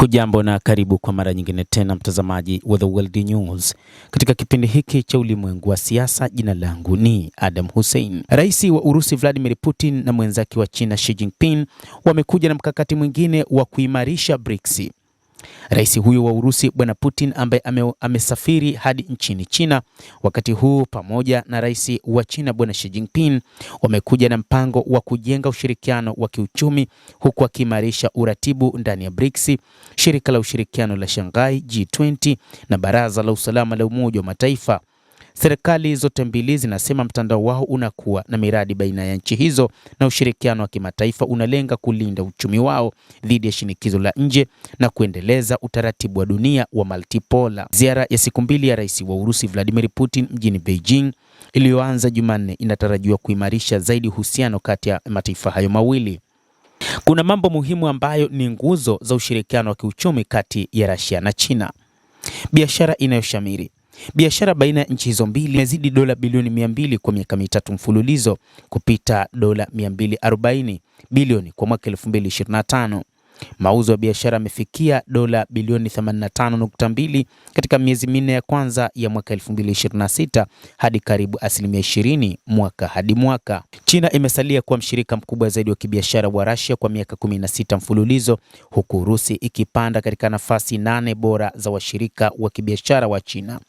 Hujambo na karibu kwa mara nyingine tena mtazamaji wa The World News. Katika kipindi hiki cha ulimwengu wa siasa, jina langu ni Adam Hussein. Rais wa Urusi Vladimir Putin na mwenzake wa China Xi Jinping wamekuja na mkakati mwingine wa kuimarisha BRICS. Rais huyo wa Urusi Bwana Putin ambaye amesafiri hadi nchini China wakati huu pamoja na rais wa China Bwana Xi Jinping wamekuja na mpango wa kujenga ushirikiano wa kiuchumi huku akiimarisha uratibu ndani ya BRICS, shirika la ushirikiano la Shanghai G20 na baraza la usalama la Umoja wa Mataifa. Serikali zote mbili zinasema mtandao wao unakuwa na miradi baina ya nchi hizo na ushirikiano wa kimataifa unalenga kulinda uchumi wao dhidi ya shinikizo la nje na kuendeleza utaratibu wa dunia wa multipolar. Ziara ya siku mbili ya rais wa Urusi Vladimir Putin mjini Beijing iliyoanza Jumanne inatarajiwa kuimarisha zaidi uhusiano kati ya mataifa hayo mawili. Kuna mambo muhimu ambayo ni nguzo za ushirikiano wa kiuchumi kati ya Russia na China. Biashara inayoshamiri. Biashara baina ya nchi hizo mbili imezidi dola bilioni 200 kwa miaka mitatu mfululizo kupita dola 240 bilioni kwa mwaka 2025. Mauzo ya biashara yamefikia dola bilioni 85.2 katika miezi minne ya kwanza ya mwaka 2026 hadi karibu 20% mwaka hadi mwaka. China imesalia kuwa mshirika mkubwa zaidi wa kibiashara wa Russia kwa miaka 16 mfululizo, huku Urusi ikipanda katika nafasi 8 bora za washirika wa kibiashara wa China.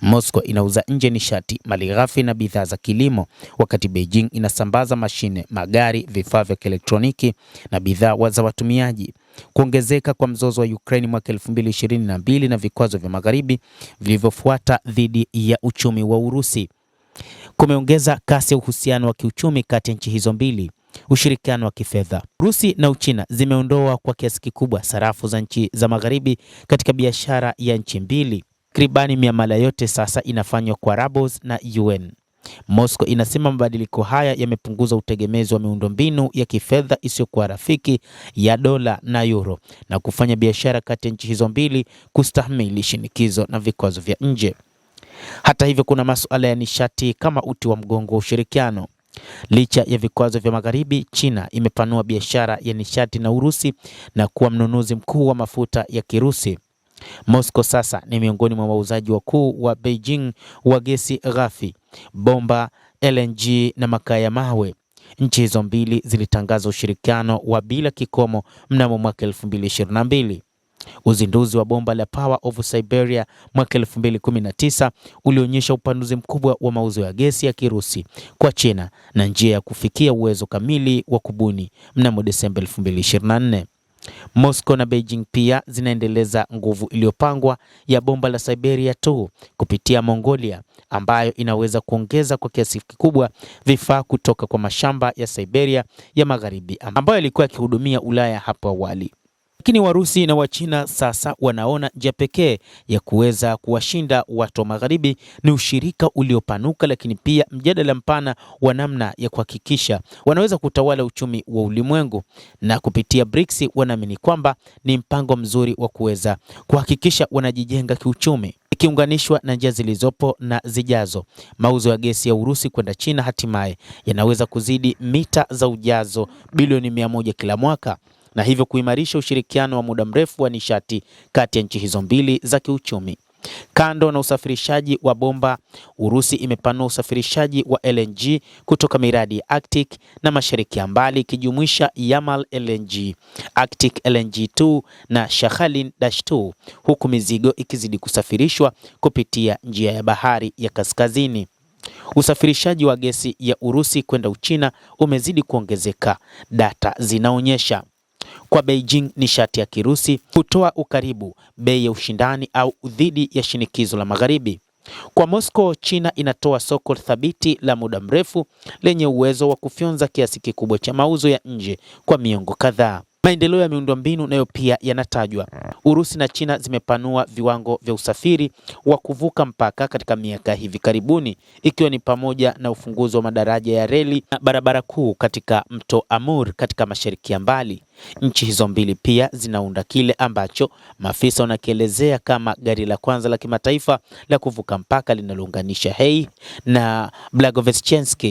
Moscow inauza nje nishati, malighafi na bidhaa za kilimo, wakati Beijing inasambaza mashine, magari, vifaa vya kielektroniki na bidhaa za watumiaji. Kuongezeka kwa mzozo wa Ukraine mwaka 2022 na vikwazo vya magharibi vilivyofuata dhidi ya uchumi wa Urusi kumeongeza kasi ya uhusiano wa kiuchumi kati ya nchi hizo mbili. Ushirikiano wa kifedha. Urusi na Uchina zimeondoa kwa kiasi kikubwa sarafu za nchi za magharibi katika biashara ya nchi mbili. Takribani miamala yote sasa inafanywa kwa rubles na yuan. Moscow inasema mabadiliko haya yamepunguza utegemezi wa miundombinu ya kifedha isiyokuwa rafiki ya dola na euro na kufanya biashara kati ya nchi hizo mbili kustahimili shinikizo na vikwazo vya nje. Hata hivyo, kuna masuala ya nishati kama uti wa mgongo wa ushirikiano. Licha ya vikwazo vya magharibi, China imepanua biashara ya nishati na Urusi na kuwa mnunuzi mkuu wa mafuta ya Kirusi. Moscow sasa ni miongoni mwa wauzaji wakuu wa Beijing wa gesi ghafi, bomba, LNG na makaa ya mawe. Nchi hizo mbili zilitangaza ushirikiano wa bila kikomo mnamo mwaka 2022. Uzinduzi wa bomba la Power of Siberia mwaka 2019 ulionyesha upanuzi mkubwa wa mauzo ya gesi ya Kirusi kwa China na njia ya kufikia uwezo kamili wa kubuni mnamo Desemba 2024. Moscow na Beijing pia zinaendeleza nguvu iliyopangwa ya bomba la Siberia 2 kupitia Mongolia, ambayo inaweza kuongeza kwa kiasi kikubwa vifaa kutoka kwa mashamba ya Siberia ya Magharibi ambayo yalikuwa yakihudumia Ulaya hapo awali. Lakini Warusi na Wachina sasa wanaona njia pekee ya kuweza kuwashinda watu wa Magharibi ni ushirika uliopanuka, lakini pia mjadala mpana wa namna ya kuhakikisha wanaweza kutawala uchumi wa ulimwengu, na kupitia BRICS wanaamini kwamba ni mpango mzuri wa kuweza kuhakikisha wanajijenga kiuchumi. Ikiunganishwa na njia zilizopo na zijazo, mauzo ya gesi ya Urusi kwenda China hatimaye yanaweza kuzidi mita za ujazo bilioni 100 kila mwaka, na hivyo kuimarisha ushirikiano wa muda mrefu wa nishati kati ya nchi hizo mbili za kiuchumi. Kando na usafirishaji wa bomba, Urusi imepanua usafirishaji wa LNG kutoka miradi ya Arctic na Mashariki ya Mbali ikijumuisha Yamal LNG, Arctic LNG 2 na Sakhalin-2, huku mizigo ikizidi kusafirishwa kupitia njia ya bahari ya kaskazini. Usafirishaji wa gesi ya Urusi kwenda Uchina umezidi kuongezeka, data zinaonyesha. Kwa Beijing, nishati ya Kirusi hutoa ukaribu, bei ya ushindani au dhidi ya shinikizo la magharibi. Kwa Moscow, China inatoa soko thabiti la muda mrefu lenye uwezo wa kufyonza kiasi kikubwa cha mauzo ya nje kwa miongo kadhaa. Maendeleo ya miundombinu nayo pia yanatajwa. Urusi na China zimepanua viwango vya usafiri wa kuvuka mpaka katika miaka hivi karibuni, ikiwa ni pamoja na ufunguzi wa madaraja ya reli na barabara kuu katika mto Amur katika Mashariki ya Mbali. Nchi hizo mbili pia zinaunda kile ambacho maafisa wanakielezea kama gari la kwanza la kimataifa la kuvuka mpaka linalounganisha Hey na Blagoveshchensk.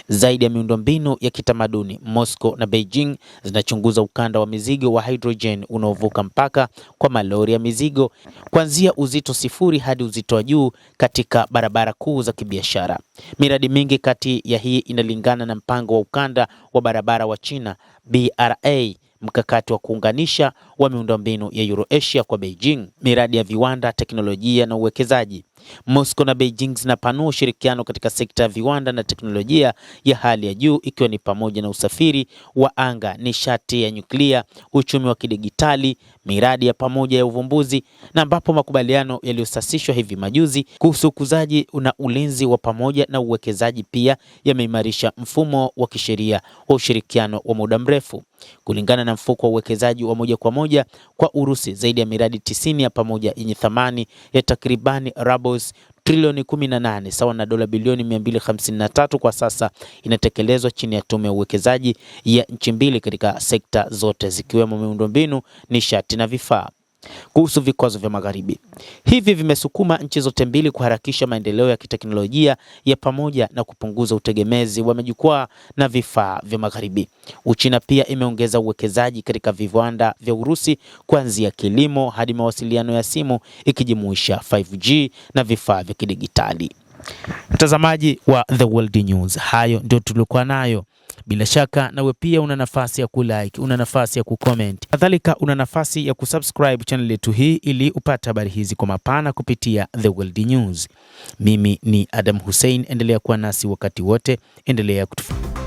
Zaidi ya miundombinu ya kitamaduni, Moscow na Beijing zinachunguza ukanda wa mizigo wa hydrogen unaovuka mpaka kwa malori ya mizigo kuanzia uzito sifuri hadi uzito wa juu katika barabara kuu za kibiashara. Miradi mingi kati ya hii inalingana na mpango wa ukanda wa barabara wa China BRA, mkakati wa kuunganisha wa miundombinu ya Eurasia kwa Beijing. Miradi ya viwanda, teknolojia na uwekezaji. Moscow na Beijing zinapanua ushirikiano katika sekta ya viwanda na teknolojia ya hali ya juu, ikiwa ni pamoja na usafiri wa anga, nishati ya nyuklia, uchumi wa kidigitali, miradi ya pamoja ya uvumbuzi, na ambapo makubaliano yaliyosasishwa hivi majuzi kuhusu ukuzaji na ulinzi wa pamoja na uwekezaji pia yameimarisha mfumo wa kisheria wa ushirikiano wa muda mrefu. Kulingana na mfuko wa uwekezaji wa moja kwa moja kwa Urusi, zaidi ya miradi 90 ya pamoja yenye thamani ya takribani rubles trilioni 18 sawa na dola bilioni 253 kwa sasa inatekelezwa chini ya tume ya uwekezaji ya nchi mbili katika sekta zote zikiwemo miundombinu, nishati na vifaa. Kuhusu vikwazo vya Magharibi, hivi vimesukuma nchi zote mbili kuharakisha maendeleo ya kiteknolojia ya pamoja na kupunguza utegemezi wa majukwaa na vifaa vya Magharibi. Uchina pia imeongeza uwekezaji katika viwanda vya Urusi kuanzia kilimo hadi mawasiliano ya simu, ikijumuisha 5G na vifaa vya kidigitali. Mtazamaji wa The World News, hayo ndio tulikuwa nayo. Bila shaka nawe pia una nafasi ya kulike, una nafasi ya kucomment. Kadhalika una nafasi ya kusubscribe channel yetu hii ili upate habari hizi kwa mapana kupitia The World News. Mimi ni Adam Hussein, endelea kuwa nasi wakati wote, endelea kutufuatilia.